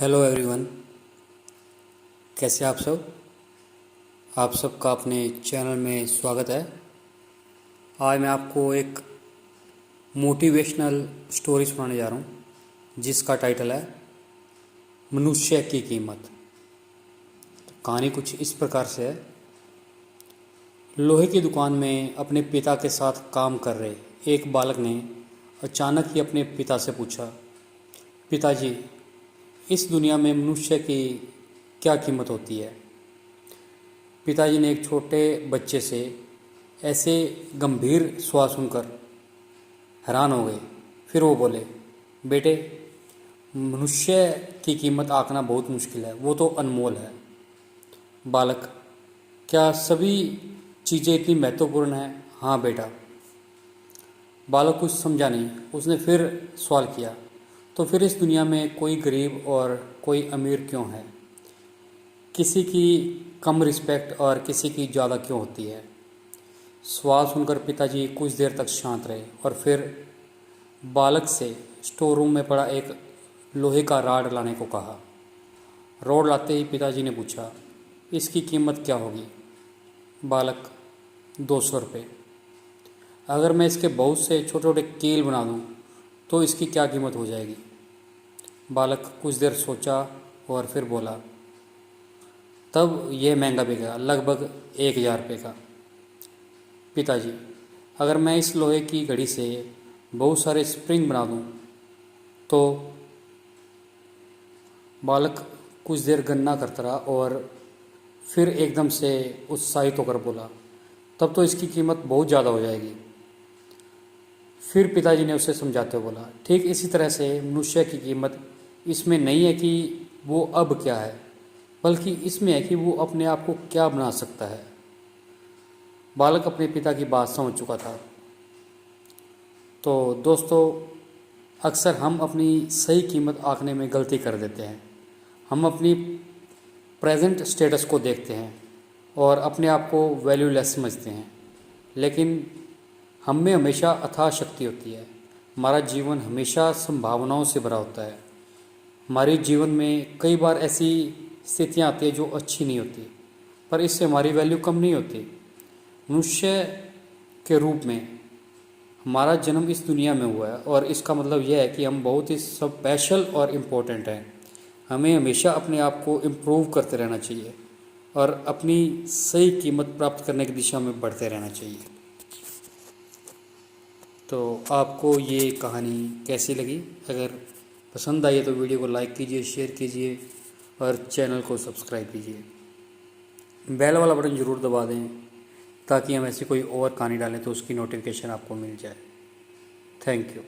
Hello everyone, कैसे आप सब। आप सबका अपने चैनल में स्वागत है। आज मैं आपको एक मोटिवेशनल स्टोरी सुनाने जा रहा हूँ जिसका टाइटल है मनुष्य की कीमत। तो कहानी कुछ इस प्रकार से है। लोहे की दुकान में अपने पिता के साथ काम कर रहे एक बालक ने अचानक ही अपने पिता से पूछा, पिताजी, इस दुनिया में मनुष्य की क्या कीमत होती है। पिताजी ने एक छोटे बच्चे से ऐसे गंभीर सवाल सुनकर हैरान हो गए। फिर वो बोले, बेटे, मनुष्य की कीमत आंकना बहुत मुश्किल है, वो तो अनमोल है। बालक, क्या सभी चीज़ें इतनी महत्वपूर्ण हैं? हाँ बेटा। बालक कुछ समझा नहीं। उसने फिर सवाल किया, तो फिर इस दुनिया में कोई गरीब और कोई अमीर क्यों है? किसी की कम रिस्पेक्ट और किसी की ज़्यादा क्यों होती है? सवाल सुनकर पिताजी कुछ देर तक शांत रहे और फिर बालक से स्टोर रूम में पड़ा एक लोहे का राड लाने को कहा। रोड लाते ही पिताजी ने पूछा, इसकी कीमत क्या होगी? बालक, 200 रुपये। अगर मैं इसके बहुत से छोटे छोटे कील बना दूं तो इसकी क्या कीमत हो जाएगी? बालक कुछ देर सोचा और फिर बोला, तब यह महंगा बिकेगा, लगभग 1000 रुपये का। पिताजी, अगर मैं इस लोहे की घड़ी से बहुत सारे स्प्रिंग बना दूं तो? बालक कुछ देर गन्ना करता रहा और फिर एकदम से उत्साहित होकर बोला, तब तो इसकी कीमत बहुत ज़्यादा हो जाएगी। फिर पिताजी ने उसे समझाते हुए बोला, ठीक इसी तरह से मनुष्य की कीमत इसमें नहीं है कि वो अब क्या है, बल्कि इसमें है कि वो अपने आप को क्या बना सकता है। बालक अपने पिता की बात समझ चुका था। तो दोस्तों, अक्सर हम अपनी सही कीमत आंकने में गलती कर देते हैं। हम अपनी प्रेजेंट स्टेटस को देखते हैं और अपने आप को वैल्यूलेस समझते हैं, लेकिन हम में हमेशा अथाह शक्ति होती है। हमारा जीवन हमेशा संभावनाओं से भरा होता है। हमारे जीवन में कई बार ऐसी स्थितियाँ आती हैं जो अच्छी नहीं होती, पर इससे हमारी वैल्यू कम नहीं होती। मनुष्य के रूप में हमारा जन्म इस दुनिया में हुआ है और इसका मतलब यह है कि हम बहुत ही स्पेशल और इम्पोर्टेंट हैं। हमें हमेशा अपने आप को इम्प्रूव करते रहना चाहिए और अपनी सही कीमत प्राप्त करने की दिशा में बढ़ते रहना चाहिए। तो आपको ये कहानी कैसी लगी? अगर पसंद आई है तो वीडियो को लाइक कीजिए, शेयर कीजिए और चैनल को सब्सक्राइब कीजिए। बेल वाला बटन ज़रूर दबा दें ताकि हम ऐसी कोई और कहानी डालें तो उसकी नोटिफिकेशन आपको मिल जाए। Thank you.